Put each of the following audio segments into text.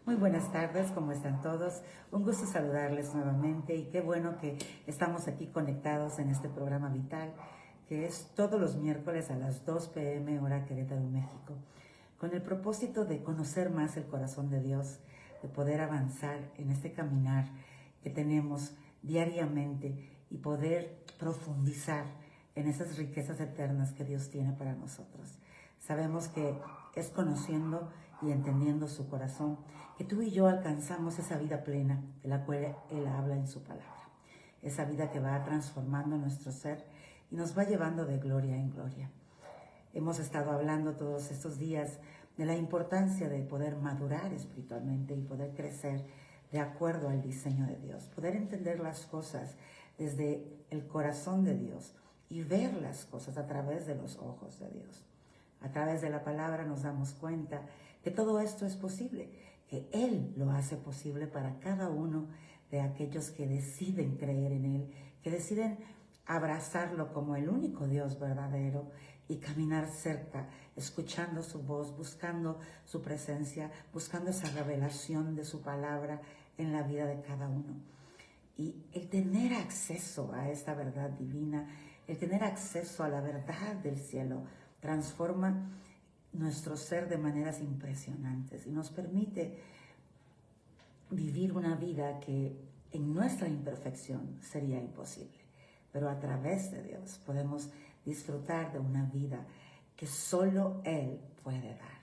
Muy buenas tardes, ¿cómo están todos? Un gusto saludarles nuevamente y qué bueno que estamos aquí conectados en este programa vital, que es todos los miércoles a las 2 p.m. hora Querétaro, México, con el propósito de conocer más el corazón de Dios, de poder avanzar en este caminar que tenemos diariamente y poder profundizar en esas riquezas eternas que Dios tiene para nosotros. Sabemos que es conociendo y entendiendo su corazón que tú y yo alcanzamos esa vida plena de la cual Él habla en su palabra. Esa vida que va transformando nuestro ser y nos va llevando de gloria en gloria. Hemos estado hablando todos estos días de la importancia de poder madurar espiritualmente y poder crecer de acuerdo al diseño de Dios, poder entender las cosas desde el corazón de Dios y ver las cosas a través de los ojos de Dios. A través de la palabra nos damos cuenta que todo esto es posible, que Él lo hace posible para cada uno de aquellos que deciden creer en Él, que deciden abrazarlo como el único Dios verdadero y caminar cerca, escuchando su voz, buscando su presencia, buscando esa revelación de su palabra en la vida de cada uno. Y el tener acceso a esta verdad divina, el tener acceso a la verdad del cielo, transforma nuestro ser de maneras impresionantes y nos permite vivir una vida que en nuestra imperfección sería imposible. Pero a través de Dios podemos disfrutar de una vida que solo Él puede dar.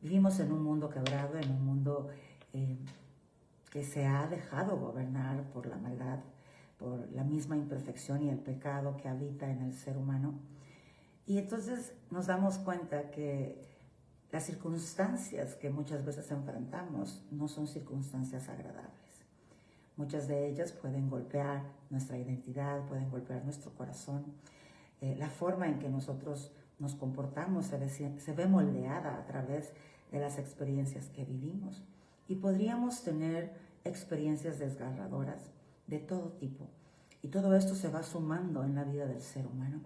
Vivimos en un mundo quebrado, en un mundo que se ha dejado gobernar por la maldad, por la misma imperfección y el pecado que habita en el ser humano. Y entonces nos damos cuenta que las circunstancias que muchas veces enfrentamos no son circunstancias agradables. Muchas de ellas pueden golpear nuestra identidad, pueden golpear nuestro corazón. La forma en que nosotros nos comportamos se ve moldeada a través de las experiencias que vivimos. Y podríamos tener experiencias desgarradoras de todo tipo. Y todo esto se va sumando en la vida del ser humano.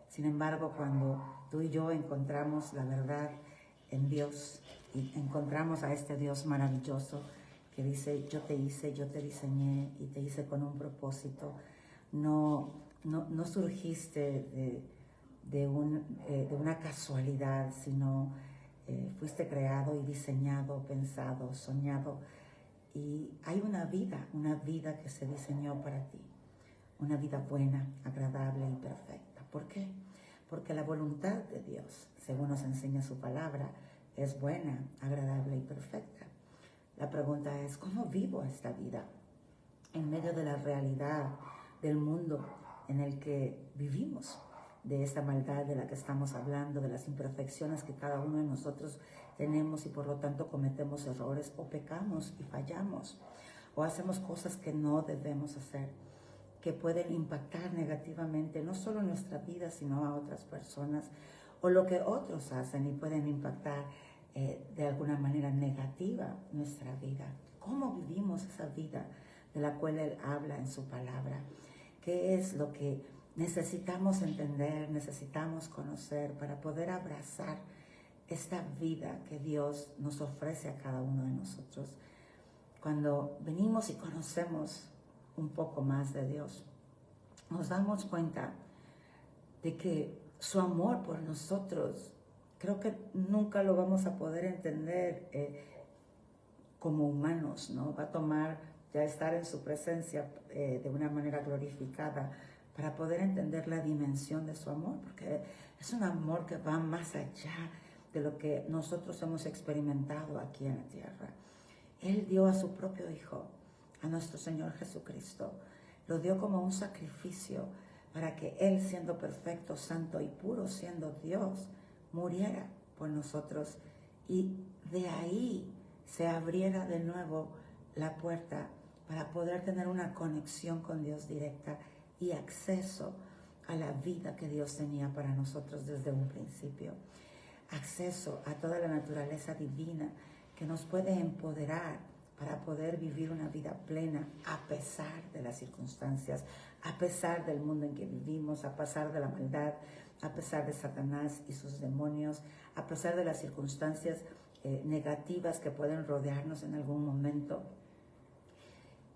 Sin embargo, cuando tú y yo encontramos la verdad en Dios y encontramos a este Dios maravilloso que dice, yo te hice, yo te diseñé y te hice con un propósito, no surgiste de una casualidad, sino fuiste creado y diseñado, pensado, soñado, y hay una vida que se diseñó para ti, una vida buena, agradable y perfecta. ¿Por qué? Porque la voluntad de Dios, según nos enseña su palabra, es buena, agradable y perfecta. La pregunta es, ¿cómo vivo esta vida en medio de la realidad del mundo en el que vivimos? De esta maldad de la que estamos hablando, de las imperfecciones que cada uno de nosotros tenemos y por lo tanto cometemos errores o pecamos y fallamos o hacemos cosas que no debemos hacer, que pueden impactar negativamente no solo nuestra vida, sino a otras personas, o lo que otros hacen y pueden impactar de alguna manera negativa nuestra vida. ¿Cómo vivimos esa vida de la cual Él habla en su palabra? ¿Qué es lo que necesitamos entender, necesitamos conocer para poder abrazar esta vida que Dios nos ofrece a cada uno de nosotros? Cuando venimos y conocemos un poco más de Dios, nos damos cuenta de que su amor por nosotros, creo que nunca lo vamos a poder entender como humanos, ¿no? Va a tomar ya estar en su presencia de una manera glorificada para poder entender la dimensión de su amor, porque es un amor que va más allá de lo que nosotros hemos experimentado aquí en la tierra. Él dio a su propio Hijo, a nuestro Señor Jesucristo. Lo dio como un sacrificio para que Él, siendo perfecto, santo y puro, siendo Dios, muriera por nosotros. Y de ahí se abriera de nuevo la puerta para poder tener una conexión con Dios directa y acceso a la vida que Dios tenía para nosotros desde un principio. Acceso a toda la naturaleza divina que nos puede empoderar para poder vivir una vida plena a pesar de las circunstancias, a pesar del mundo en que vivimos, a pesar de la maldad, a pesar de Satanás y sus demonios, a pesar de las circunstancias negativas que pueden rodearnos en algún momento.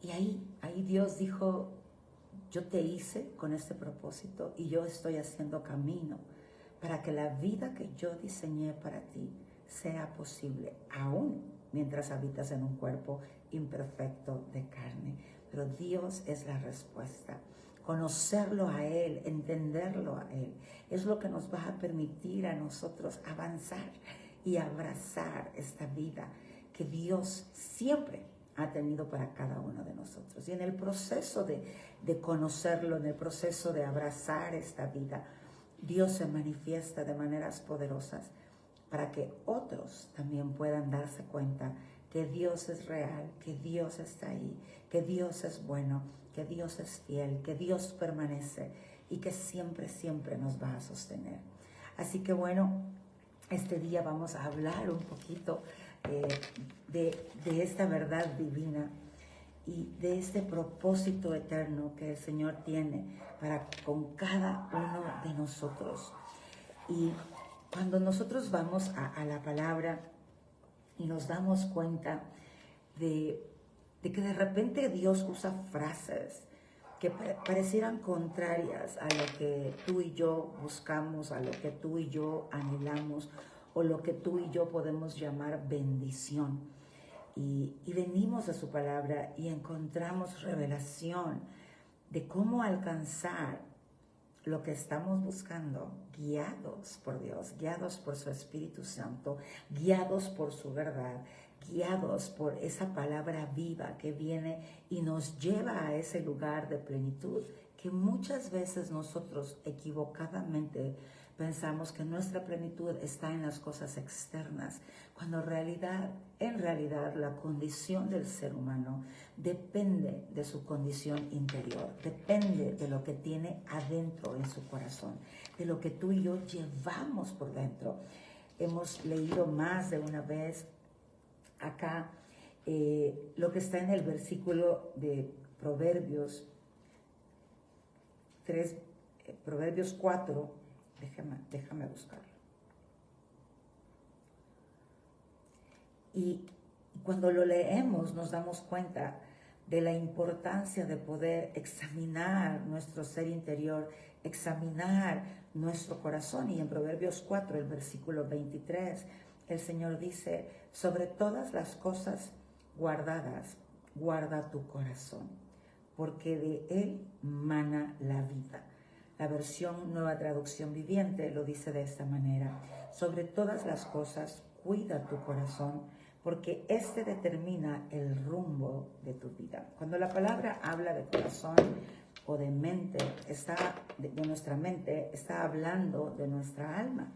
Y ahí Dios dijo, yo te hice con este propósito y yo estoy haciendo camino para que la vida que yo diseñé para ti sea posible, aún mientras habitas en un cuerpo imperfecto de carne. Pero Dios es la respuesta. Conocerlo a Él, entenderlo a Él, es lo que nos va a permitir a nosotros avanzar y abrazar esta vida que Dios siempre ha tenido para cada uno de nosotros. Y en el proceso de conocerlo, en el proceso de abrazar esta vida, Dios se manifiesta de maneras poderosas para que otros también puedan darse cuenta que Dios es real, que Dios está ahí, que Dios es bueno, que Dios es fiel, que Dios permanece y que siempre, siempre nos va a sostener. Así que bueno, este día vamos a hablar un poquito de esta verdad divina y de este propósito eterno que el Señor tiene para con cada uno de nosotros. Y cuando nosotros vamos a la palabra y nos damos cuenta de que de repente Dios usa frases que parecieran contrarias a lo que tú y yo buscamos, a lo que tú y yo anhelamos, o lo que tú y yo podemos llamar bendición. Y venimos a su palabra y encontramos revelación de cómo alcanzar lo que estamos buscando, guiados por Dios, guiados por su Espíritu Santo, guiados por su verdad, guiados por esa palabra viva que viene y nos lleva a ese lugar de plenitud que muchas veces nosotros equivocadamente pensamos que nuestra plenitud está en las cosas externas, cuando en realidad la condición del ser humano depende de su condición interior, depende de lo que tiene adentro en su corazón, de lo que tú y yo llevamos por dentro. Hemos leído más de una vez acá lo que está en el versículo de Proverbios 3, Proverbios 4, déjame buscarlo. Y cuando lo leemos nos damos cuenta de la importancia de poder examinar nuestro ser interior, examinar nuestro corazón. Y en Proverbios 4, el versículo 23, el Señor dice, sobre todas las cosas guardadas, guarda tu corazón, porque de él mana la vida. La versión Nueva Traducción Viviente lo dice de esta manera, sobre todas las cosas cuida tu corazón, porque este determina el rumbo de tu vida. Cuando la palabra habla de corazón o de mente, de nuestra mente, está hablando de nuestra alma,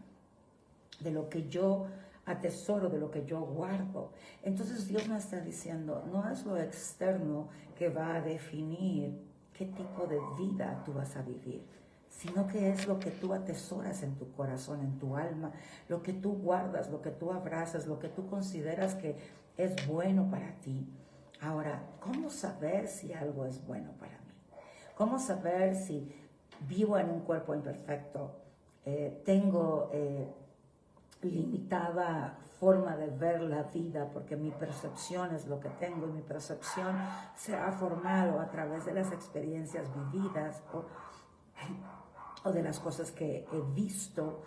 de lo que yo atesoro, de lo que yo guardo. Entonces Dios me está diciendo, no es lo externo que va a definir qué tipo de vida tú vas a vivir, sino que es lo que tú atesoras en tu corazón, en tu alma, lo que tú guardas, lo que tú abrazas, lo que tú consideras que es bueno para ti. Ahora, ¿cómo saber si algo es bueno para mí? ¿Cómo saber si vivo en un cuerpo imperfecto? Tengo limitada forma de ver la vida porque mi percepción es lo que tengo y mi percepción se ha formado a través de las experiencias vividas o de las cosas que he visto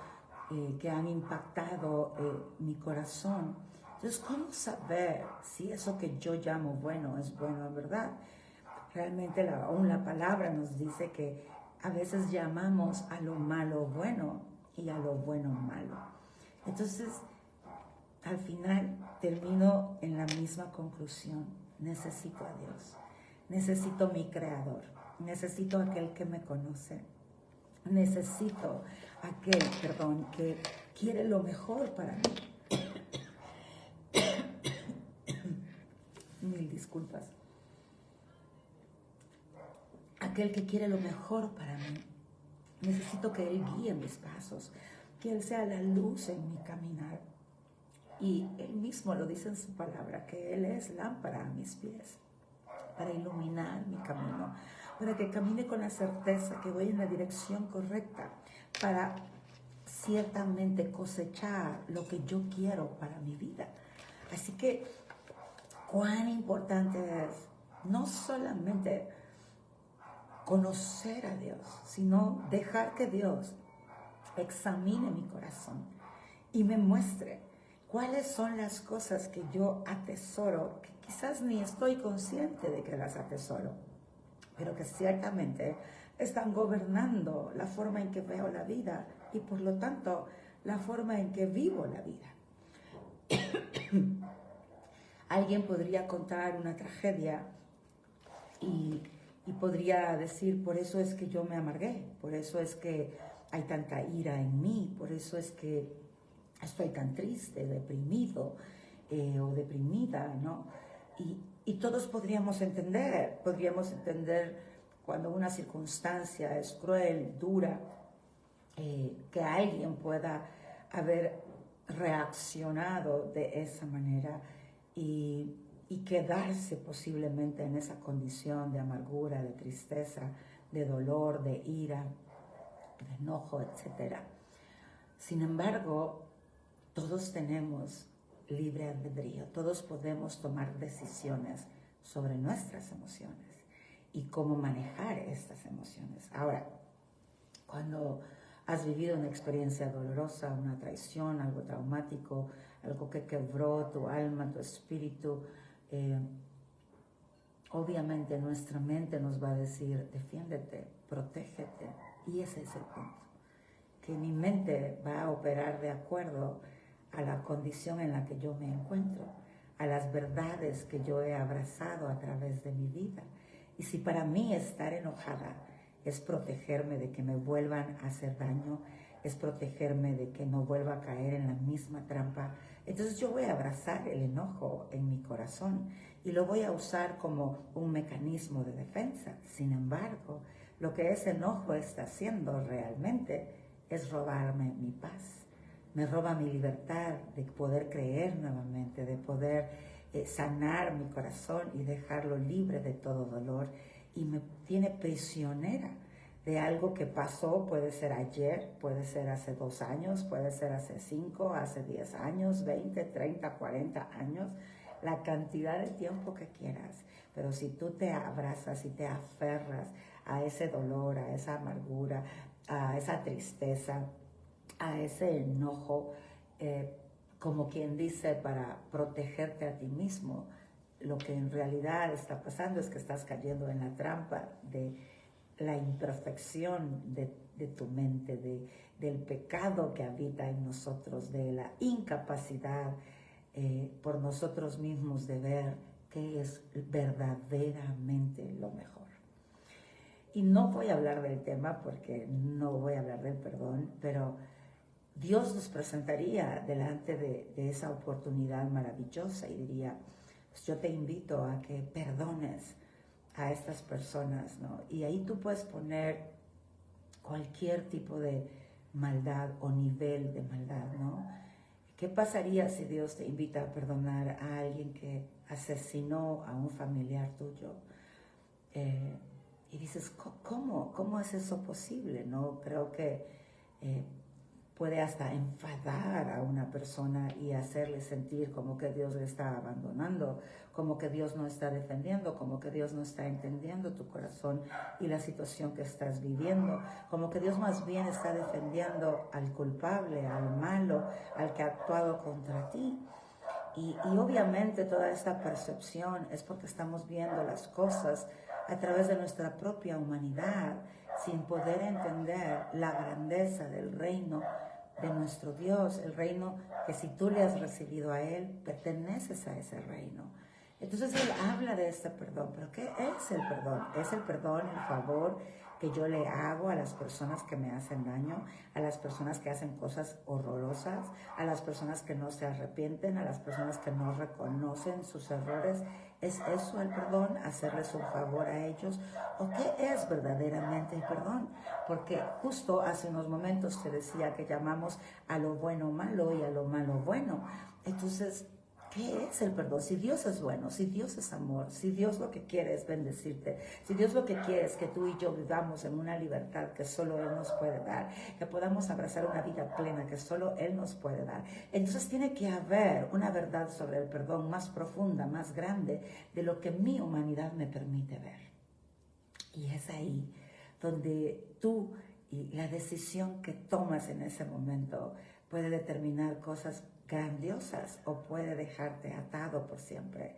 que han impactado mi corazón. Entonces, ¿cómo saber si eso que yo llamo bueno es bueno, verdad? Realmente aún la palabra nos dice que a veces llamamos a lo malo bueno y a lo bueno malo. Entonces, al final termino en la misma conclusión. Necesito a Dios, necesito mi Creador, necesito a aquel que me conoce, necesito a aquel, que quiere lo mejor para mí. Mil disculpas. Aquel que quiere lo mejor para mí. Necesito que Él guíe mis pasos, que Él sea la luz en mi caminar. Y Él mismo lo dice en su palabra, que Él es lámpara a mis pies, para iluminar mi camino, para que camine con la certeza que voy en la dirección correcta, para ciertamente cosechar lo que yo quiero para mi vida. Así que, cuán importante es no solamente conocer a Dios, sino dejar que Dios examine mi corazón y me muestre cuáles son las cosas que yo atesoro, que quizás ni estoy consciente de que las atesoro, pero que ciertamente están gobernando la forma en que veo la vida y por lo tanto la forma en que vivo la vida. Alguien podría contar una tragedia y podría decir, por eso es que yo me amargué, por eso es que hay tanta ira en mí, por eso es que estoy tan triste, deprimido o deprimida, ¿no? Y todos podríamos entender cuando una circunstancia es cruel, dura, que alguien pueda haber reaccionado de esa manera y quedarse posiblemente en esa condición de amargura, de tristeza, de dolor, de ira, de enojo, etc. Sin embargo, todos tenemos libre albedrío, todos podemos tomar decisiones sobre nuestras emociones y cómo manejar estas emociones. Ahora, cuando has vivido una experiencia dolorosa, una traición, algo traumático, algo que quebró tu alma, tu espíritu, obviamente nuestra mente nos va a decir, defiéndete, protégete, y ese es el punto, que mi mente va a operar de acuerdo a la condición en la que yo me encuentro, a las verdades que yo he abrazado a través de mi vida. Y si para mí estar enojada es protegerme de que me vuelvan a hacer daño, es protegerme de que no vuelva a caer en la misma trampa, entonces yo voy a abrazar el enojo en mi corazón y lo voy a usar como un mecanismo de defensa. Sin embargo, lo que ese enojo está haciendo realmente es robarme mi paz. Me roba mi libertad de poder creer nuevamente, de poder sanar mi corazón y dejarlo libre de todo dolor. Y me tiene prisionera de algo que pasó, puede ser ayer, puede ser hace 2 años, puede ser hace 5, hace 10 años, 20, 30, 40 años, la cantidad de tiempo que quieras. Pero si tú te abrazas y te aferras a ese dolor, a esa amargura, a esa tristeza, a ese enojo, como quien dice, para protegerte a ti mismo, lo que en realidad está pasando es que estás cayendo en la trampa de la imperfección de tu mente, del pecado que habita en nosotros, de la incapacidad por nosotros mismos de ver qué es verdaderamente lo mejor. Y no voy a hablar del tema porque no voy a hablar del perdón, pero Dios nos presentaría delante de esa oportunidad maravillosa y diría, pues yo te invito a que perdones a estas personas, ¿no? Y ahí tú puedes poner cualquier tipo de maldad o nivel de maldad, ¿no? ¿Qué pasaría si Dios te invita a perdonar a alguien que asesinó a un familiar tuyo? Y dices, ¿cómo es eso posible? ¿No? Creo que puede hasta enfadar a una persona y hacerle sentir como que Dios le está abandonando, como que Dios no está defendiendo, como que Dios no está entendiendo tu corazón y la situación que estás viviendo, como que Dios más bien está defendiendo al culpable, al malo, al que ha actuado contra ti. Y obviamente toda esta percepción es porque estamos viendo las cosas a través de nuestra propia humanidad, sin poder entender la grandeza del reino de nuestro Dios, el reino que si tú le has recibido a Él, perteneces a ese reino. Entonces Él habla de este perdón, pero ¿qué es el perdón? Es el perdón, el favor que yo le hago a las personas que me hacen daño, a las personas que hacen cosas horrorosas, a las personas que no se arrepienten, a las personas que no reconocen sus errores. ¿Es eso el perdón? ¿Hacerles un favor a ellos? ¿O qué es verdaderamente el perdón? Porque justo hace unos momentos te decía que llamamos a lo bueno malo y a lo malo bueno. Entonces, ¿qué es el perdón? Si Dios es bueno, si Dios es amor, si Dios lo que quiere es bendecirte, si Dios lo que quiere es que tú y yo vivamos en una libertad que solo Él nos puede dar, que podamos abrazar una vida plena que solo Él nos puede dar. Entonces tiene que haber una verdad sobre el perdón más profunda, más grande de lo que mi humanidad me permite ver. Y es ahí donde tú y la decisión que tomas en ese momento puede determinar cosas grandiosas o puede dejarte atado por siempre.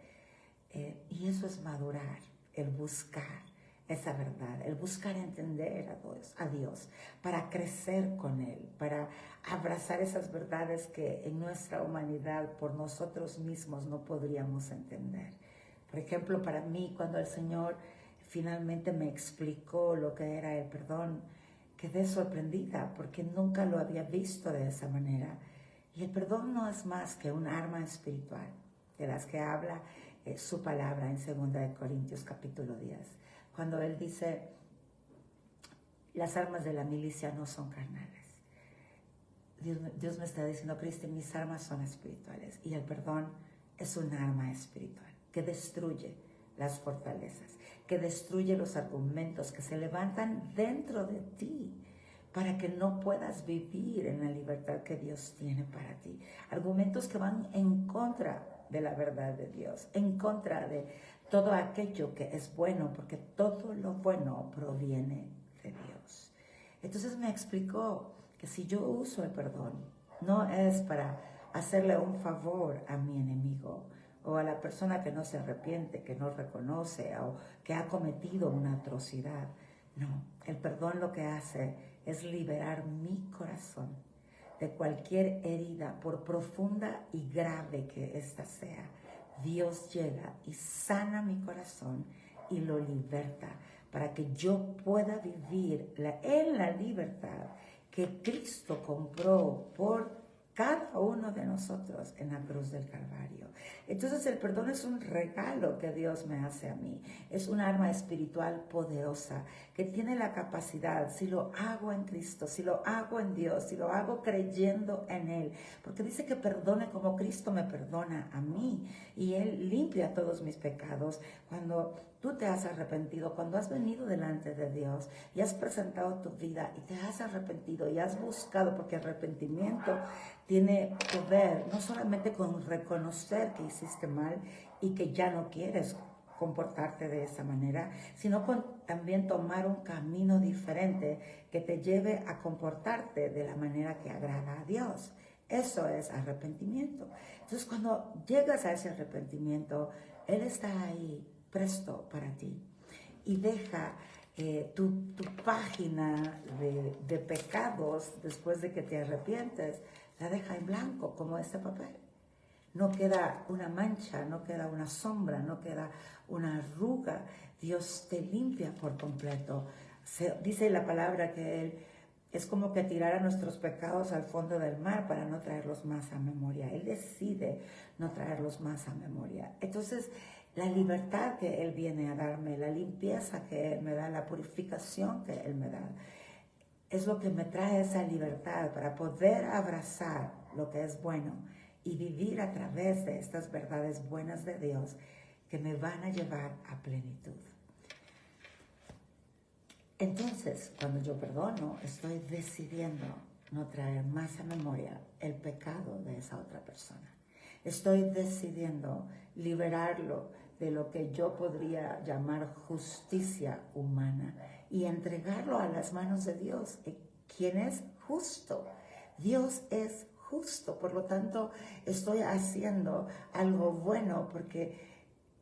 Y eso es madurar, el buscar esa verdad, el buscar entender a Dios, para crecer con Él, para abrazar esas verdades que en nuestra humanidad por nosotros mismos no podríamos entender. Por ejemplo, para mí, cuando el Señor finalmente me explicó lo que era el perdón, quedé sorprendida porque nunca lo había visto de esa manera. Y el perdón no es más que un arma espiritual, de las que habla su palabra en 2 Corintios capítulo 10, cuando Él dice, las armas de la milicia no son carnales. Dios me está diciendo, Cristi, mis armas son espirituales, y el perdón es un arma espiritual que destruye las fortalezas, que destruye los argumentos que se levantan dentro de ti para que no puedas vivir en la libertad que Dios tiene para ti. Argumentos que van en contra de la verdad de Dios, en contra de todo aquello que es bueno, porque todo lo bueno proviene de Dios. Entonces me explicó que si yo uso el perdón, no es para hacerle un favor a mi enemigo, o a la persona que no se arrepiente, que no reconoce o que ha cometido una atrocidad. No, el perdón lo que hace es liberar mi corazón de cualquier herida, por profunda y grave que ésta sea. Dios llega y sana mi corazón y lo liberta para que yo pueda vivir en la libertad que Cristo compró por cada uno de nosotros en la cruz del Calvario. Entonces el perdón es un regalo que Dios me hace a mí. Es un arma espiritual poderosa que tiene la capacidad, si lo hago en Cristo, si lo hago en Dios, si lo hago creyendo en Él, porque dice que perdone como Cristo me perdona a mí, y Él limpia todos mis pecados. Cuando tú te has arrepentido, cuando has venido delante de Dios y has presentado tu vida y te has arrepentido y has buscado, porque arrepentimiento tiene que ver no solamente con reconocer que hiciste mal y que ya no quieres comportarte de esa manera, sino con también tomar un camino diferente que te lleve a comportarte de la manera que agrada a Dios. Eso es arrepentimiento. Entonces, cuando llegas a ese arrepentimiento, Él está ahí presto para ti y deja tu página de pecados después de que te arrepientes, la deja en blanco como este papel. No queda una mancha, no queda una sombra, no queda una arruga. Dios te limpia por completo. Dice la palabra que Él es como que tirara nuestros pecados al fondo del mar para no traerlos más a memoria. Él decide no traerlos más a memoria. Entonces, la libertad que Él viene a darme, la limpieza que Él me da, la purificación que Él me da, es lo que me trae esa libertad para poder abrazar lo que es bueno y vivir a través de estas verdades buenas de Dios que me van a llevar a plenitud. Entonces, cuando yo perdono, estoy decidiendo no traer más a memoria el pecado de esa otra persona. Estoy decidiendo liberarlo de lo que yo podría llamar justicia humana y entregarlo a las manos de Dios, quien es justo. Dios es justo, por lo tanto estoy haciendo algo bueno porque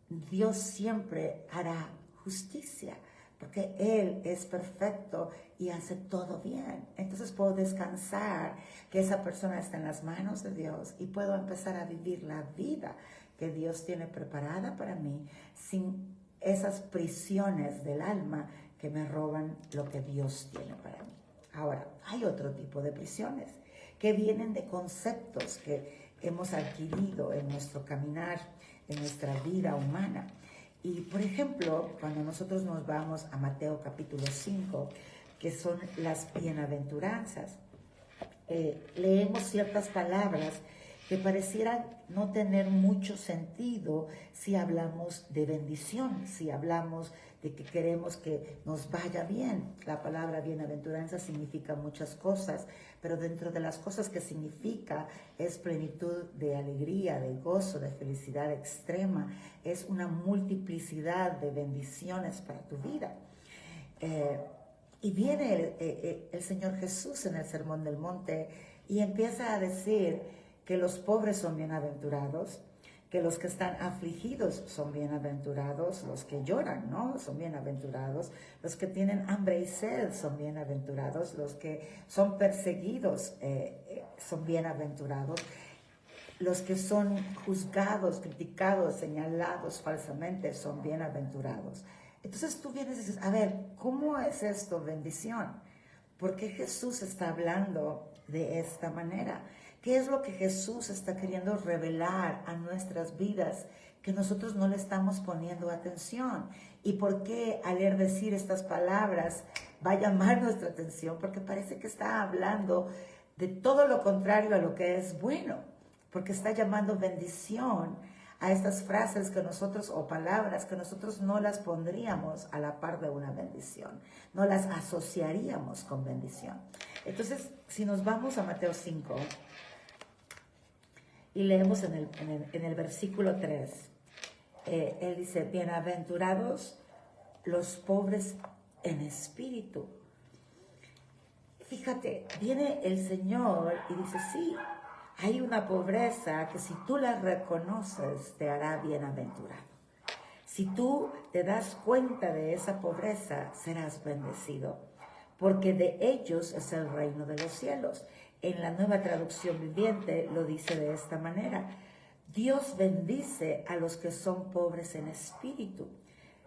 Dios siempre hará justicia, porque Él es perfecto y hace todo bien. Entonces puedo descansar que esa persona está en las manos de Dios y puedo empezar a vivir la vida que Dios tiene preparada para mí sin esas prisiones del alma que me roban lo que Dios tiene para mí. Ahora, hay otro tipo de prisiones que vienen de conceptos que hemos adquirido en nuestro caminar, en nuestra vida humana. Y, por ejemplo, cuando nosotros nos vamos a Mateo capítulo 5, que son las bienaventuranzas, leemos ciertas palabras que parecieran no tener mucho sentido si hablamos de bendición, si hablamos de que queremos que nos vaya bien. La palabra bienaventuranza significa muchas cosas, pero dentro de las cosas que significa es plenitud de alegría, de gozo, de felicidad extrema, es una multiplicidad de bendiciones para tu vida. Y viene el Señor Jesús en el Sermón del Monte y empieza a decir que los pobres son bienaventurados, que los que están afligidos son bienaventurados, los que lloran, ¿no? Son bienaventurados, los que tienen hambre y sed son bienaventurados, los que son perseguidos son bienaventurados, los que son juzgados, criticados, señalados falsamente son bienaventurados. Entonces tú vienes y dices, a ver, ¿cómo es esto bendición? ¿Por qué Jesús está hablando de esta manera? ¿Qué es lo que Jesús está queriendo revelar a nuestras vidas que nosotros no le estamos poniendo atención? ¿Y por qué al leer decir estas palabras va a llamar nuestra atención? Porque parece que está hablando de todo lo contrario a lo que es bueno, porque está llamando bendición a estas frases que nosotros, o palabras que nosotros no las pondríamos a la par de una bendición, no las asociaríamos con bendición. Entonces, si nos vamos a Mateo 5 y leemos en el versículo 3, él dice, bienaventurados los pobres en espíritu. Fíjate, viene el Señor y dice, sí, hay una pobreza que si tú la reconoces te hará bienaventurado. Si tú te das cuenta de esa pobreza, serás bendecido, porque de ellos es el reino de los cielos. En la Nueva Traducción Viviente lo dice de esta manera: Dios bendice a los que son pobres en espíritu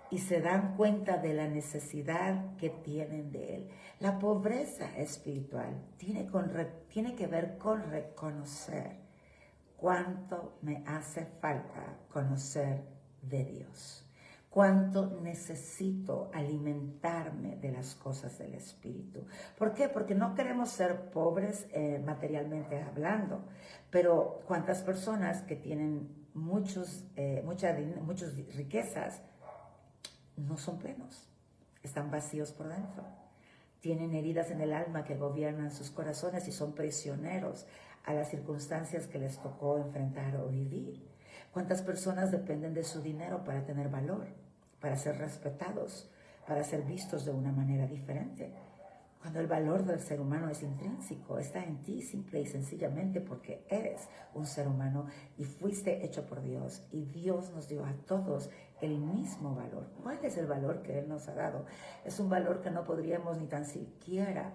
y se dan cuenta de la necesidad que tienen de Él. La pobreza espiritual tiene que ver con reconocer cuánto me hace falta conocer de Dios, cuánto necesito alimentarme de las cosas del Espíritu. ¿Por qué? Porque no queremos ser pobres materialmente hablando, pero cuántas personas que tienen muchas riquezas no son plenos, están vacíos por dentro, tienen heridas en el alma que gobiernan sus corazones y son prisioneros a las circunstancias que les tocó enfrentar o vivir. ¿Cuántas personas dependen de su dinero para tener valor, para ser respetados, para ser vistos de una manera diferente? Cuando el valor del ser humano es intrínseco, está en ti simple y sencillamente porque eres un ser humano y fuiste hecho por Dios, y Dios nos dio a todos el mismo valor. ¿Cuál es el valor que Él nos ha dado? Es un valor que no podríamos ni tan siquiera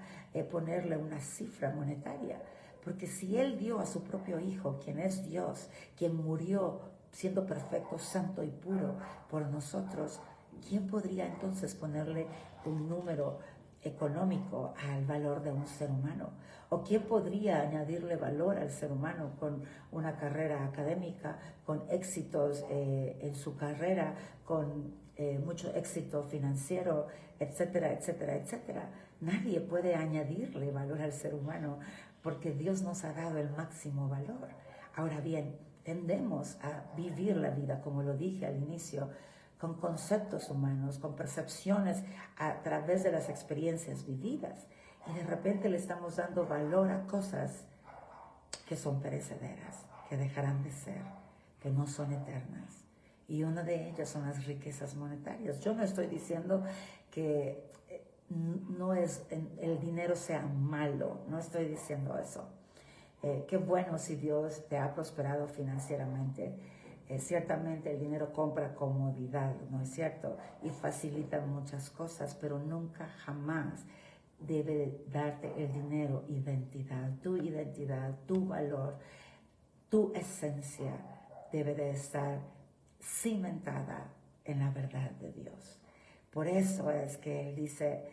ponerle una cifra monetaria, porque si Él dio a su propio Hijo, quien es Dios, quien murió siendo perfecto, santo y puro por nosotros, ¿quién podría entonces ponerle un número económico al valor de un ser humano? ¿O quién podría añadirle valor al ser humano con una carrera académica, con éxitos en su carrera, con mucho éxito financiero, etcétera, etcétera, etcétera? Nadie puede añadirle valor al ser humano porque Dios nos ha dado el máximo valor. Ahora bien, tendemos a vivir la vida, como lo dije al inicio, con conceptos humanos, con percepciones a través de las experiencias vividas. Y de repente le estamos dando valor a cosas que son perecederas, que dejarán de ser, que no son eternas. Y una de ellas son las riquezas monetarias. Yo no estoy diciendo que el dinero sea malo, no estoy diciendo eso. Qué bueno si Dios te ha prosperado financieramente. Ciertamente el dinero compra comodidad, ¿no es cierto? Y facilita muchas cosas, pero nunca, jamás debe darte el dinero identidad, tu valor, tu esencia debe de estar cimentada en la verdad de Dios. Por eso es que Él dice,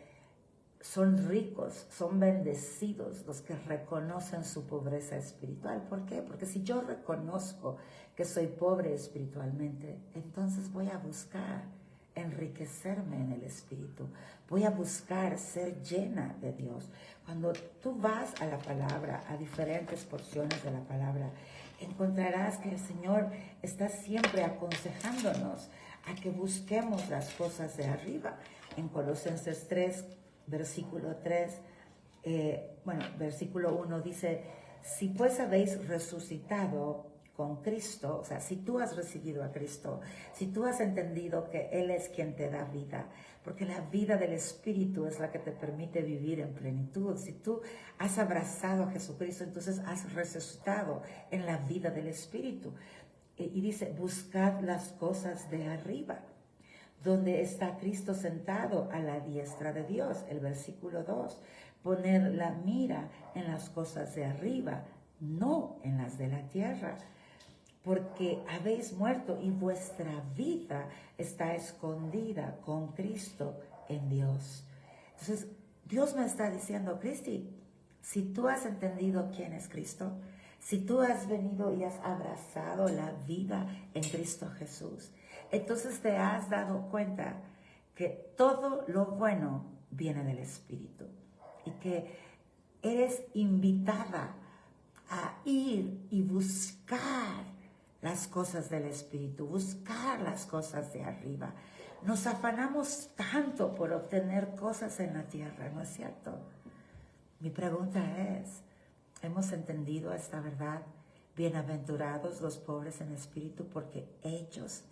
son ricos, son bendecidos los que reconocen su pobreza espiritual. ¿Por qué? Porque si yo reconozco que soy pobre espiritualmente, entonces voy a buscar enriquecerme en el Espíritu. Voy a buscar ser llena de Dios. Cuando tú vas a la palabra, a diferentes porciones de la palabra, encontrarás que el Señor está siempre aconsejándonos a que busquemos las cosas de arriba. En Colosenses 3, versículo 3, versículo 1 dice, si pues habéis resucitado con Cristo, o sea, si tú has recibido a Cristo, si tú has entendido que Él es quien te da vida, porque la vida del Espíritu es la que te permite vivir en plenitud. Si tú has abrazado a Jesucristo, entonces has resucitado en la vida del Espíritu. Y dice, buscad las cosas de arriba, donde está Cristo sentado a la diestra de Dios. El versículo 2, poner la mira en las cosas de arriba, no en las de la tierra, porque habéis muerto y vuestra vida está escondida con Cristo en Dios. Entonces, Dios me está diciendo, Cristi, si tú has entendido quién es Cristo, si tú has venido y has abrazado la vida en Cristo Jesús, entonces te has dado cuenta que todo lo bueno viene del Espíritu y que eres invitada a ir y buscar las cosas del Espíritu, buscar las cosas de arriba. Nos afanamos tanto por obtener cosas en la tierra, ¿no es cierto? Mi pregunta es, ¿hemos entendido esta verdad? Bienaventurados los pobres en espíritu, porque ellos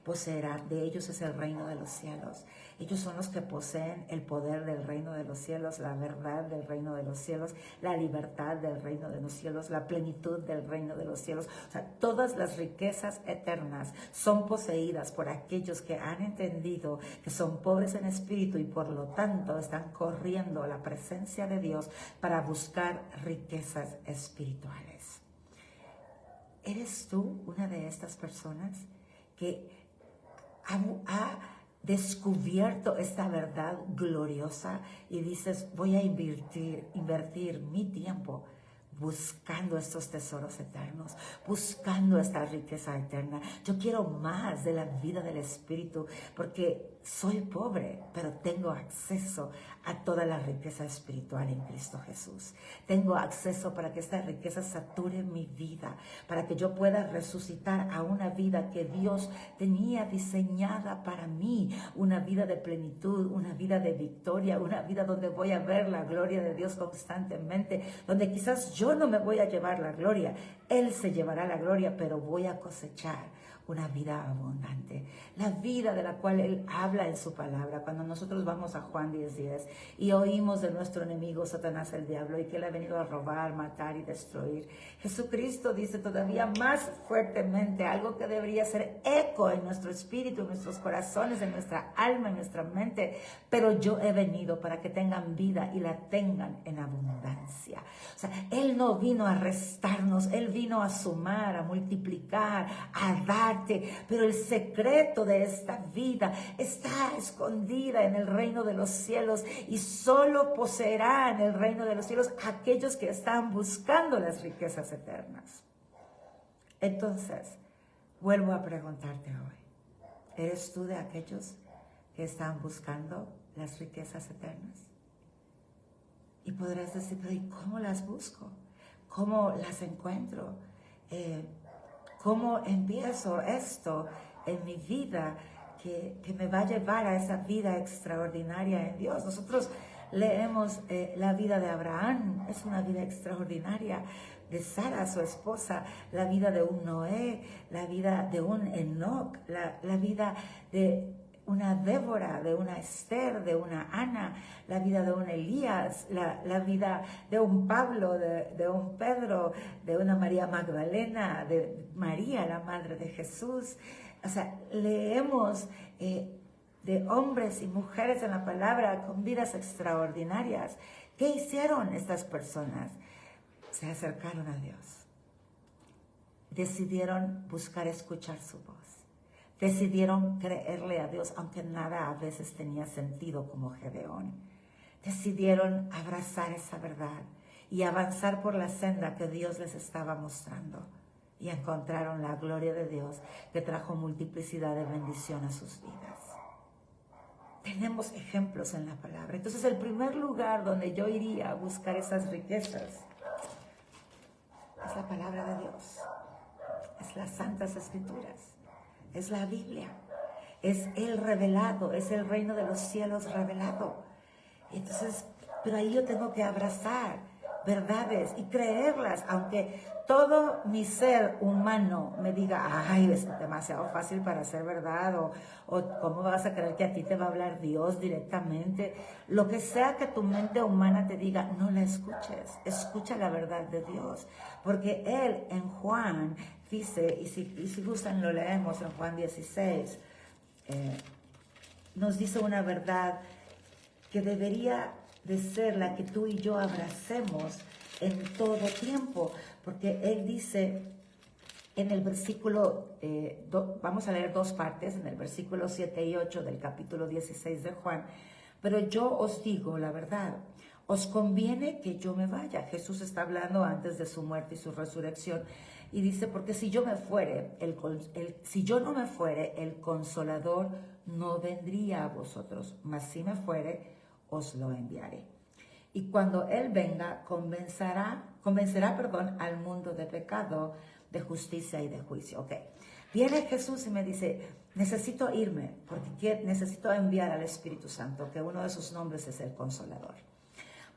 poseerán, de ellos es el reino de los cielos. Ellos son los que poseen el poder del reino de los cielos, la verdad del reino de los cielos, la libertad del reino de los cielos, la plenitud del reino de los cielos. O sea, todas las riquezas eternas son poseídas por aquellos que han entendido que son pobres en espíritu y por lo tanto están corriendo a la presencia de Dios para buscar riquezas espirituales. ¿Eres tú una de estas personas que ha descubierto esta verdad gloriosa y dices, voy a invertir mi tiempo buscando estos tesoros eternos, buscando esta riqueza eterna? Yo quiero más de la vida del Espíritu porque soy pobre, pero tengo acceso a toda la riqueza espiritual en Cristo Jesús. Tengo acceso para que esta riqueza sature mi vida, para que yo pueda resucitar a una vida que Dios tenía diseñada para mí, una vida de plenitud, una vida de victoria, una vida donde voy a ver la gloria de Dios constantemente, donde quizás yo no me voy a llevar la gloria, Él se llevará la gloria, pero voy a cosechar una vida abundante, la vida de la cual Él habla en su palabra. Cuando nosotros vamos a Juan 10:10 y oímos de nuestro enemigo Satanás el diablo y que Él ha venido a robar, matar y destruir, Jesucristo dice todavía más fuertemente algo que debería ser eco en nuestro espíritu, en nuestros corazones, en nuestra alma, en nuestra mente: pero yo he venido para que tengan vida y la tengan en abundancia. O sea, Él no vino a restarnos, Él vino a sumar, a multiplicar, a dar. Pero el secreto de esta vida está escondida en el reino de los cielos y solo poseerán el reino de los cielos aquellos que están buscando las riquezas eternas. Entonces, vuelvo a preguntarte hoy, ¿eres tú de aquellos que están buscando las riquezas eternas? Y podrás decir, pero ¿y cómo las busco? ¿Cómo las encuentro? ¿Cómo empiezo esto en mi vida que me va a llevar a esa vida extraordinaria en Dios? Nosotros leemos la vida de Abraham, es una vida extraordinaria, de Sara, su esposa, la vida de un Noé, la vida de un Enoc, la vida de una Débora, de una Esther, de una Ana, la vida de un Elías, la vida de un Pablo, de un Pedro, de una María Magdalena, de María, la madre de Jesús. O sea, leemos de hombres y mujeres en la palabra con vidas extraordinarias. ¿Qué hicieron estas personas? Se acercaron a Dios. Decidieron buscar escuchar su voz. Decidieron creerle a Dios, aunque nada a veces tenía sentido, como Gedeón. Decidieron abrazar esa verdad y avanzar por la senda que Dios les estaba mostrando. Y encontraron la gloria de Dios que trajo multiplicidad de bendición a sus vidas. Tenemos ejemplos en la palabra. Entonces, el primer lugar donde yo iría a buscar esas riquezas es la palabra de Dios. las Santas Escrituras, es la Biblia, es el revelado, es el reino de los cielos revelado. Entonces, pero ahí yo tengo que abrazar verdades y creerlas, aunque todo mi ser humano me diga, ay, es demasiado fácil para ser verdad, o cómo vas a creer que a ti te va a hablar Dios directamente. Lo que sea que tu mente humana te diga, no la escuches, escucha la verdad de Dios, porque Él en Juan dice, y si gustan lo leemos en Juan 16, nos dice una verdad que debería de ser la que tú y yo abracemos en todo tiempo, porque Él dice en el versículo, vamos a leer dos partes, en el versículo 7 y 8 del capítulo 16 de Juan, pero yo os digo la verdad, os conviene que yo me vaya. Jesús está hablando antes de su muerte y su resurrección, y dice, porque si yo no me fuere, el Consolador no vendría a vosotros, mas si me fuere, os lo enviaré. Y cuando Él venga, convencerá, al mundo de pecado, de justicia y de juicio. Ok. Viene Jesús y me dice, necesito irme, porque necesito enviar al Espíritu Santo, que uno de sus nombres es el Consolador.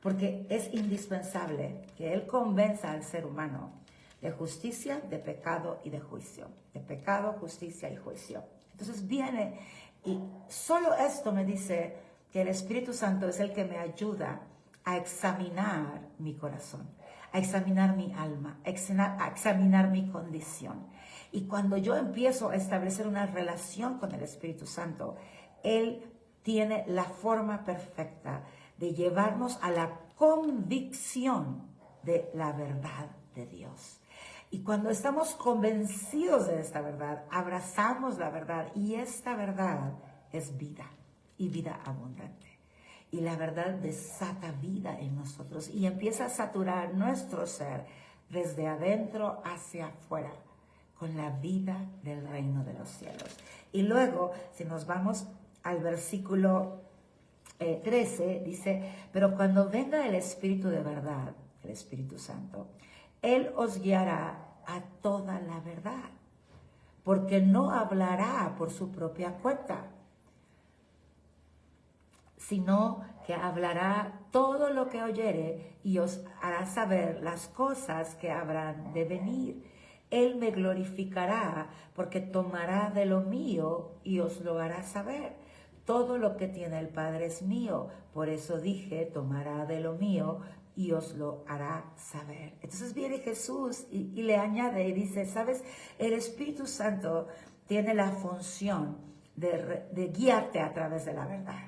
Porque es indispensable que Él convenza al ser humano de justicia, de pecado y de juicio. De pecado, justicia y juicio. Entonces viene y solo esto me dice que el Espíritu Santo es el que me ayuda a examinar mi corazón, a examinar mi alma, a examinar mi condición. Y cuando yo empiezo a establecer una relación con el Espíritu Santo, Él tiene la forma perfecta de llevarnos a la convicción de la verdad de Dios. Y cuando estamos convencidos de esta verdad, abrazamos la verdad, y esta verdad es vida y vida abundante. Y la verdad desata vida en nosotros y empieza a saturar nuestro ser desde adentro hacia afuera con la vida del reino de los cielos. Y luego, si nos vamos al versículo 13, dice, pero cuando venga el Espíritu de verdad, el Espíritu Santo, Él os guiará a toda la verdad, porque no hablará por su propia cuenta, sino que hablará todo lo que oyere y os hará saber las cosas que habrán de venir. Él me glorificará, porque tomará de lo mío y os lo hará saber. Todo lo que tiene el Padre es mío, por eso dije, tomará de lo mío y os lo hará saber. Entonces viene Jesús y le añade y dice, ¿sabes? El Espíritu Santo tiene la función de guiarte a través de la verdad,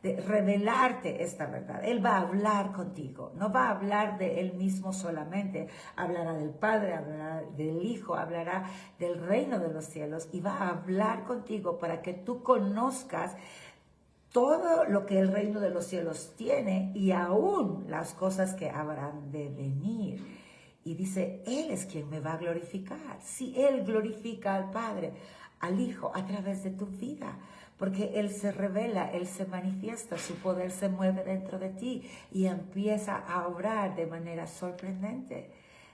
de revelarte esta verdad. Él va a hablar contigo, no va a hablar de Él mismo solamente, hablará del Padre, hablará del Hijo, hablará del reino de los cielos y va a hablar contigo para que tú conozcas todo lo que el reino de los cielos tiene y aún las cosas que habrán de venir. Y dice, Él es quien me va a glorificar. Si Él glorifica al Padre, al Hijo, a través de tu vida, porque Él se revela, Él se manifiesta, su poder se mueve dentro de ti y empieza a obrar de manera sorprendente.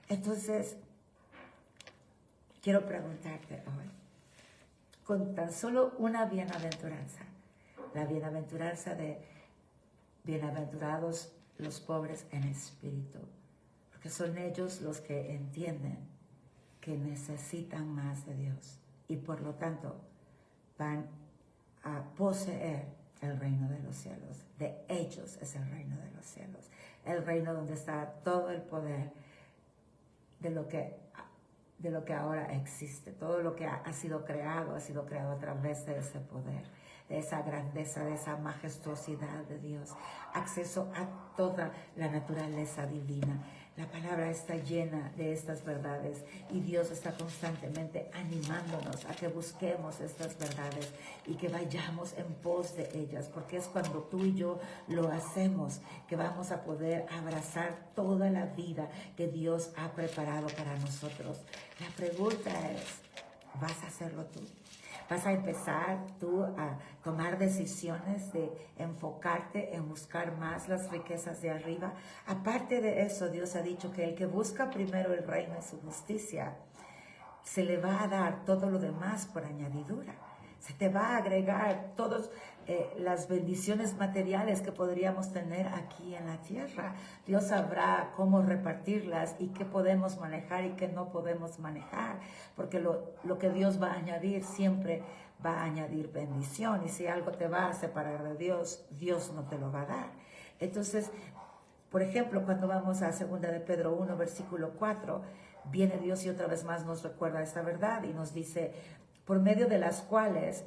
Entonces, quiero preguntarte hoy, con tan solo una bienaventuranza, la bienaventuranza de bienaventurados los pobres en espíritu, porque son ellos los que entienden que necesitan más de Dios y por lo tanto van a poseer el reino de los cielos. De ellos es el reino de los cielos, el reino donde está todo el poder de lo que ahora existe. Todo lo que ha sido creado a través de ese poder, de esa grandeza, de esa majestuosidad de Dios, acceso a toda la naturaleza divina. La palabra está llena de estas verdades y Dios está constantemente animándonos a que busquemos estas verdades y que vayamos en pos de ellas, porque es cuando tú y yo lo hacemos que vamos a poder abrazar toda la vida que Dios ha preparado para nosotros. La pregunta es, ¿vas a hacerlo tú? ¿Vas a empezar tú a tomar decisiones de enfocarte en buscar más las riquezas de arriba? Aparte de eso, Dios ha dicho que el que busca primero el reino y su justicia se le va a dar todo lo demás por añadidura. Se te va a agregar todas las bendiciones materiales que podríamos tener aquí en la tierra. Dios sabrá cómo repartirlas y qué podemos manejar y qué no podemos manejar, porque lo que Dios va a añadir siempre va a añadir bendición, y si algo te va a separar de Dios, Dios no te lo va a dar. Entonces, por ejemplo, cuando vamos a 2 de Pedro 1, versículo 4, viene Dios y otra vez más nos recuerda esta verdad y nos dice, por medio de las cuales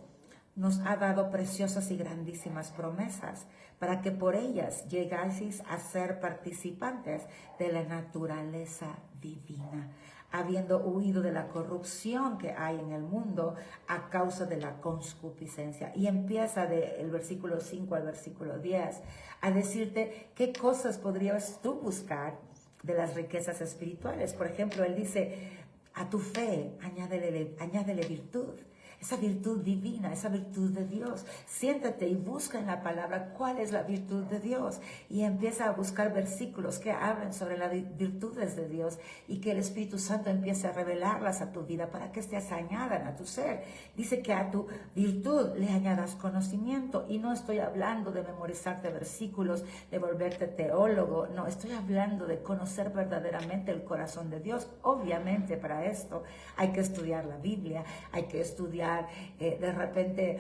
nos ha dado preciosas y grandísimas promesas, para que por ellas llegaseis a ser participantes de la naturaleza divina, habiendo huido de la corrupción que hay en el mundo a causa de la concupiscencia. Y empieza del versículo 5 al versículo 10 a decirte qué cosas podrías tú buscar de las riquezas espirituales. Por ejemplo, él dice, a tu fe añádele virtud. Esa virtud divina, esa virtud de Dios. Siéntate y busca en la palabra cuál es la virtud de Dios. Y empieza a buscar versículos que hablen sobre las virtudes de Dios y que el Espíritu Santo empiece a revelarlas a tu vida para que éstas añadan a tu ser. Dice que a tu virtud le añadas conocimiento. Y no estoy hablando de memorizarte versículos, de volverte teólogo. No, estoy hablando de conocer verdaderamente el corazón de Dios. Obviamente para esto hay que estudiar la Biblia, hay que estudiar. De repente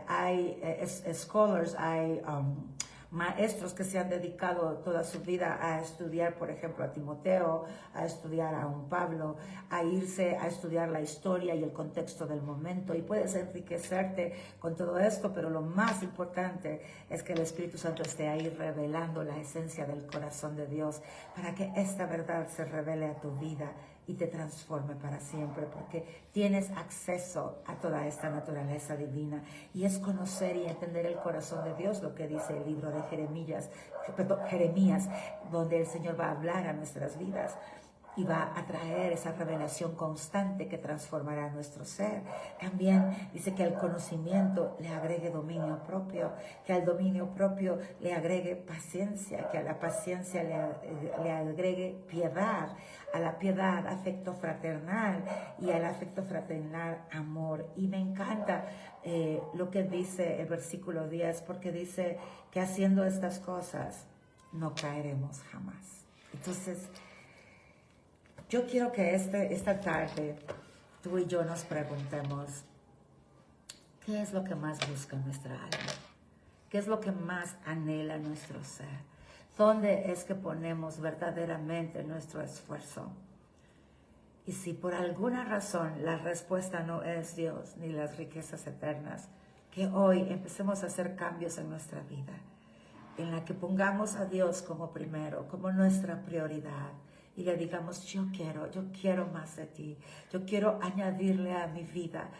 hay scholars, hay maestros que se han dedicado toda su vida a estudiar, por ejemplo, a Timoteo, a estudiar a un Pablo, a irse a estudiar la historia y el contexto del momento, y puedes enriquecerte con todo esto, pero lo más importante es que el Espíritu Santo esté ahí revelando la esencia del corazón de Dios para que esta verdad se revele a tu vida y te transforme para siempre, porque tienes acceso a toda esta naturaleza divina, y es conocer y entender el corazón de Dios, lo que dice el libro de Jeremías, donde el Señor va a hablar a nuestras vidas y va a traer esa revelación constante que transformará nuestro ser. También dice que al conocimiento le agregue dominio propio, que al dominio propio le agregue paciencia, que a la paciencia le agregue piedad, a la piedad afecto fraternal, y al afecto fraternal amor. Y me encanta lo que dice el versículo 10, porque dice que haciendo estas cosas no caeremos jamás. Entonces, yo quiero que esta tarde tú y yo nos preguntemos, ¿qué es lo que más busca nuestra alma? ¿Qué es lo que más anhela nuestro ser? ¿Dónde es que ponemos verdaderamente nuestro esfuerzo? Y si por alguna razón la respuesta no es Dios ni las riquezas eternas, que hoy empecemos a hacer cambios en nuestra vida, en la que pongamos a Dios como primero, como nuestra prioridad, y le digamos, yo quiero más de ti, yo quiero añadirle a mi vida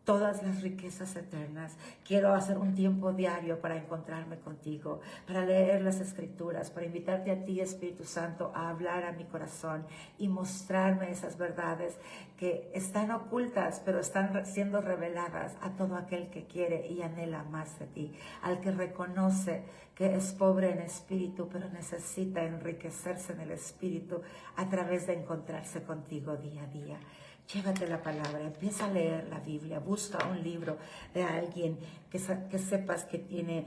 todas las riquezas eternas. Quiero hacer un tiempo diario para encontrarme contigo, para leer las Escrituras, para invitarte a ti, Espíritu Santo, a hablar a mi corazón y mostrarme esas verdades que están ocultas, pero están siendo reveladas a todo aquel que quiere y anhela más de ti, al que reconoce que es pobre en espíritu, pero necesita enriquecerse en el espíritu a través de encontrarse contigo día a día. Llévate la palabra, empieza a leer la Biblia, busca un libro de alguien que sepas que tiene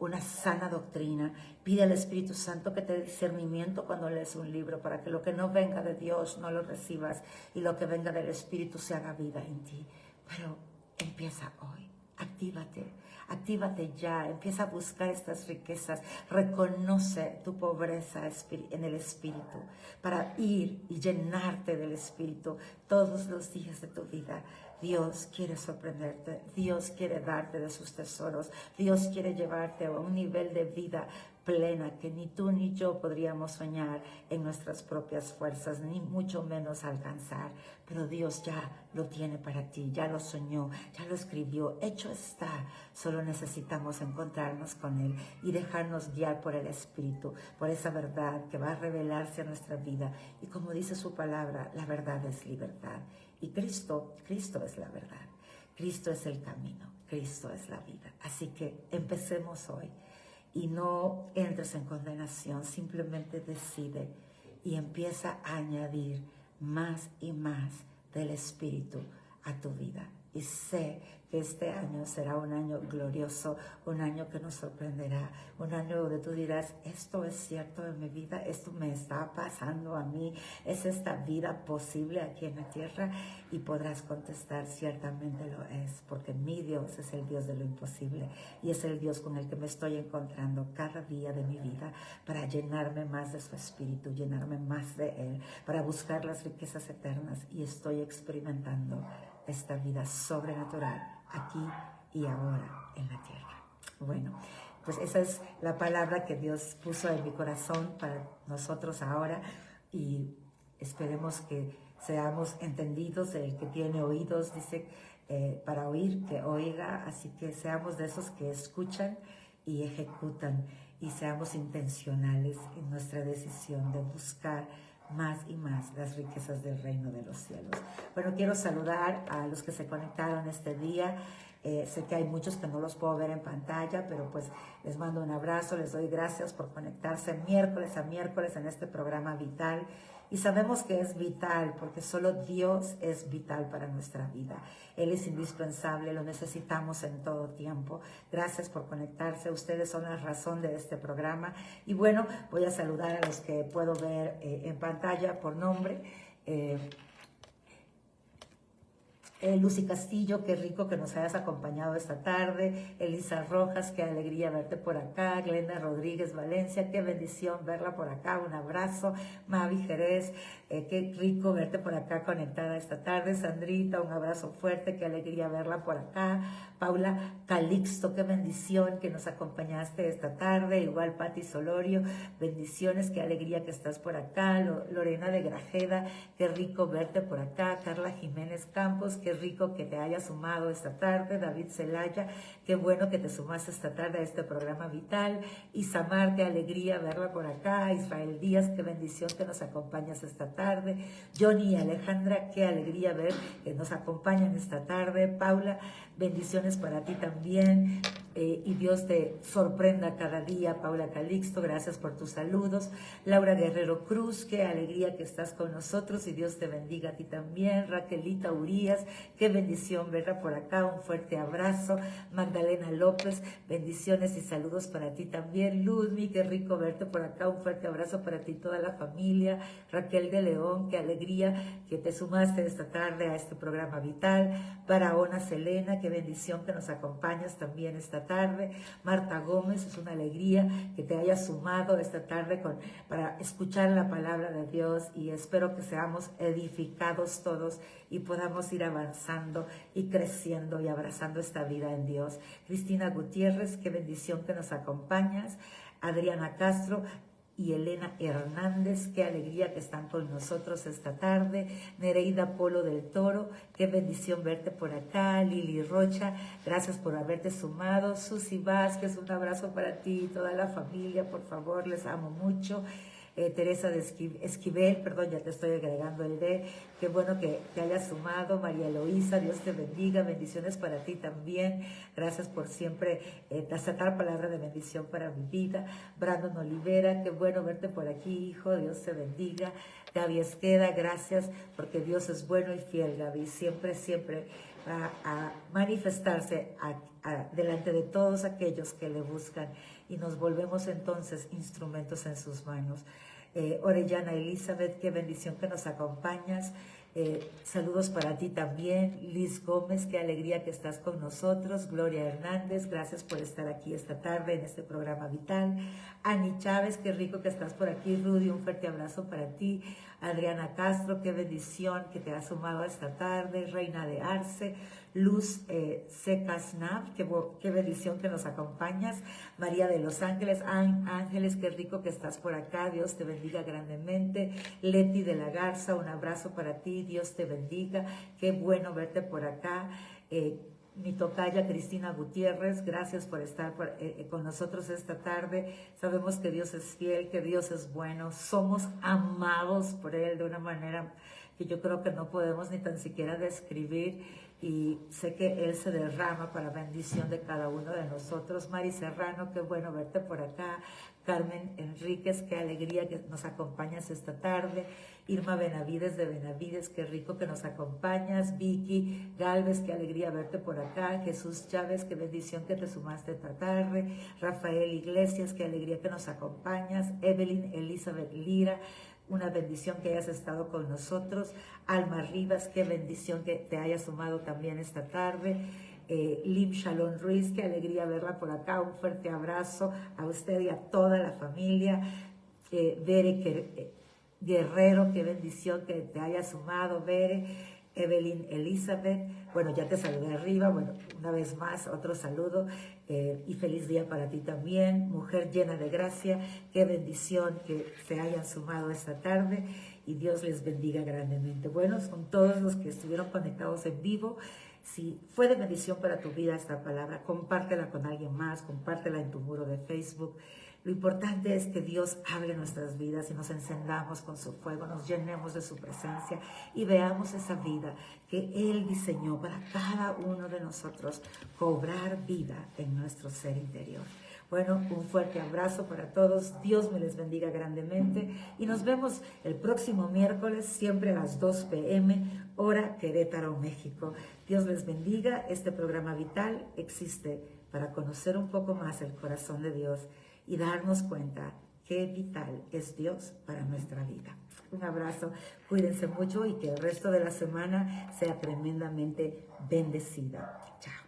una sana doctrina. Pide al Espíritu Santo que te dé discernimiento cuando lees un libro, para que lo que no venga de Dios no lo recibas y lo que venga del Espíritu se haga vida en ti. Pero empieza hoy, actívate ya, empieza a buscar estas riquezas, reconoce tu pobreza en el Espíritu para ir y llenarte del Espíritu todos los días de tu vida. Dios quiere sorprenderte, Dios quiere darte de sus tesoros, Dios quiere llevarte a un nivel de vida plena que ni tú ni yo podríamos soñar en nuestras propias fuerzas, ni mucho menos alcanzar. Pero Dios ya lo tiene para ti, ya lo soñó, ya lo escribió, hecho está. Solo necesitamos encontrarnos con Él y dejarnos guiar por el Espíritu, por esa verdad que va a revelarse a nuestra vida. Y como dice su palabra, la verdad es libertad. Y Cristo es la verdad. Cristo es el camino, Cristo es la vida. Así que empecemos hoy. Y no entres en condenación, simplemente decide y empieza a añadir más y más del Espíritu a tu vida. Y sé que este año será un año glorioso, un año que nos sorprenderá, un año donde tú dirás, esto es cierto en mi vida, esto me está pasando a mí, es esta vida posible aquí en la tierra, y podrás contestar, ciertamente lo es, porque mi Dios es el Dios de lo imposible y es el Dios con el que me estoy encontrando cada día de mi vida para llenarme más de su Espíritu, llenarme más de Él, para buscar las riquezas eternas, y estoy experimentando esta vida sobrenatural aquí y ahora en la tierra. Bueno, pues esa es la palabra que Dios puso en mi corazón para nosotros ahora, y esperemos que seamos entendidos. El que tiene oídos, dice, para oír, que oiga. Así que seamos de esos que escuchan y ejecutan, y seamos intencionales en nuestra decisión de buscar más y más las riquezas del reino de los cielos. Bueno, quiero saludar a los que se conectaron este día. Sé que hay muchos que no los puedo ver en pantalla, pero pues les mando un abrazo, les doy gracias por conectarse miércoles a miércoles en este programa vital. Y sabemos que es vital porque solo Dios es vital para nuestra vida. Él es indispensable, lo necesitamos en todo tiempo. Gracias por conectarse, ustedes son la razón de este programa. Y bueno, voy a saludar a los que puedo ver en pantalla por nombre. Lucy Castillo, qué rico que nos hayas acompañado esta tarde. Elisa Rojas, qué alegría verte por acá. Glenda Rodríguez Valencia, qué bendición verla por acá, un abrazo. Mavi Jerez, qué rico verte por acá conectada esta tarde. Sandrita, un abrazo fuerte, qué alegría verla por acá. Paula Calixto, qué bendición que nos acompañaste esta tarde. Igual Pati Solorio, bendiciones, qué alegría que estás por acá. Lorena de Grajeda, qué rico verte por acá. Carla Jiménez Campos, qué rico que te hayas sumado esta tarde. David Celaya, qué bueno que te sumaste esta tarde a este programa vital. Isamar, qué alegría verla por acá. Israel Díaz, qué bendición que nos acompañas esta tarde. Johnny y Alejandra, qué alegría ver que nos acompañan esta tarde. Paula, bendiciones para ti también, y Dios te sorprenda cada día. Paula Calixto, gracias por tus saludos. Laura Guerrero Cruz, qué alegría que estás con nosotros y Dios te bendiga a ti también. Raquelita Urias, qué bendición verla por acá, un fuerte abrazo. Magdalena López, bendiciones y saludos para ti también. Luzmi, qué rico verte por acá, un fuerte abrazo para ti y toda la familia. Raquel de León, qué alegría que te sumaste esta tarde a este programa vital. Barahona Selena, qué bendición que nos acompañas también esta tarde. Marta Gómez, es una alegría que te hayas sumado esta tarde para escuchar la palabra de Dios, y espero que seamos edificados todos y podamos ir avanzando y creciendo y abrazando esta vida en Dios. Cristina Gutiérrez, qué bendición que nos acompañas. Adriana Castro y Elena Hernández, qué alegría que están con nosotros esta tarde. Nereida Polo del Toro, qué bendición verte por acá. Lili Rocha, gracias por haberte sumado. Susi Vázquez, un abrazo para ti y toda la familia, por favor, les amo mucho. Teresa de Esquivel, perdón, ya te estoy agregando el D, qué bueno que te hayas sumado. María Eloísa, Dios te bendiga, bendiciones para ti también, gracias por siempre sacar palabra de bendición para mi vida. Brandon Olivera, qué bueno verte por aquí, hijo, Dios te bendiga. Gaby Esqueda, gracias porque Dios es bueno y fiel, Gaby, siempre, siempre va a manifestarse delante de todos aquellos que le buscan, y nos volvemos entonces instrumentos en sus manos. Orellana Elizabeth, qué bendición que nos acompañas. Saludos para ti también. Liz Gómez, qué alegría que estás con nosotros. Gloria Hernández, gracias por estar aquí esta tarde en este programa vital. Ani Chávez, qué rico que estás por aquí. Rudy, un fuerte abrazo para ti. Adriana Castro, qué bendición que te has sumado esta tarde. Reina de Arce. Luz Secasnav, qué bendición que nos acompañas. María de Los Ángeles, Ángeles, qué rico que estás por acá, Dios te bendiga grandemente. Leti de la Garza, un abrazo para ti, Dios te bendiga, qué bueno verte por acá. Mi tocaya Cristina Gutiérrez, gracias por estar con nosotros esta tarde. Sabemos que Dios es fiel, que Dios es bueno, somos amados por Él de una manera que yo creo que no podemos ni tan siquiera describir, y sé que Él se derrama para bendición de cada uno de nosotros. Mari Serrano, qué bueno verte por acá. Carmen Enríquez, qué alegría que nos acompañas esta tarde. Irma Benavides de Benavides, qué rico que nos acompañas. Vicky Galvez, qué alegría verte por acá. Jesús Chávez, qué bendición que te sumaste esta tarde. Rafael Iglesias, qué alegría que nos acompañas. Evelyn Elizabeth Lira, una bendición que hayas estado con nosotros. Alma Rivas, qué bendición que te hayas sumado también esta tarde. Lim Shalom Ruiz, qué alegría verla por acá. Un fuerte abrazo a usted y a toda la familia. Bere Guerrero, qué bendición que te haya sumado, Bere. Evelyn Elizabeth, bueno, ya te saludé arriba, bueno, una vez más, otro saludo y feliz día para ti también. Mujer llena de gracia, qué bendición que se hayan sumado esta tarde y Dios les bendiga grandemente. Bueno, son todos los que estuvieron conectados en vivo. Si fue de bendición para tu vida esta palabra, compártela con alguien más, compártela en tu muro de Facebook. Lo importante es que Dios hable nuestras vidas y nos encendamos con su fuego, nos llenemos de su presencia y veamos esa vida que Él diseñó para cada uno de nosotros, cobrar vida en nuestro ser interior. Bueno, un fuerte abrazo para todos. Dios me les bendiga grandemente y nos vemos el próximo miércoles, siempre a las 2 p.m., hora Querétaro, México. Dios les bendiga. Este programa vital existe para conocer un poco más el corazón de Dios y darnos cuenta qué vital es Dios para nuestra vida. Un abrazo, cuídense mucho y que el resto de la semana sea tremendamente bendecida. Chao.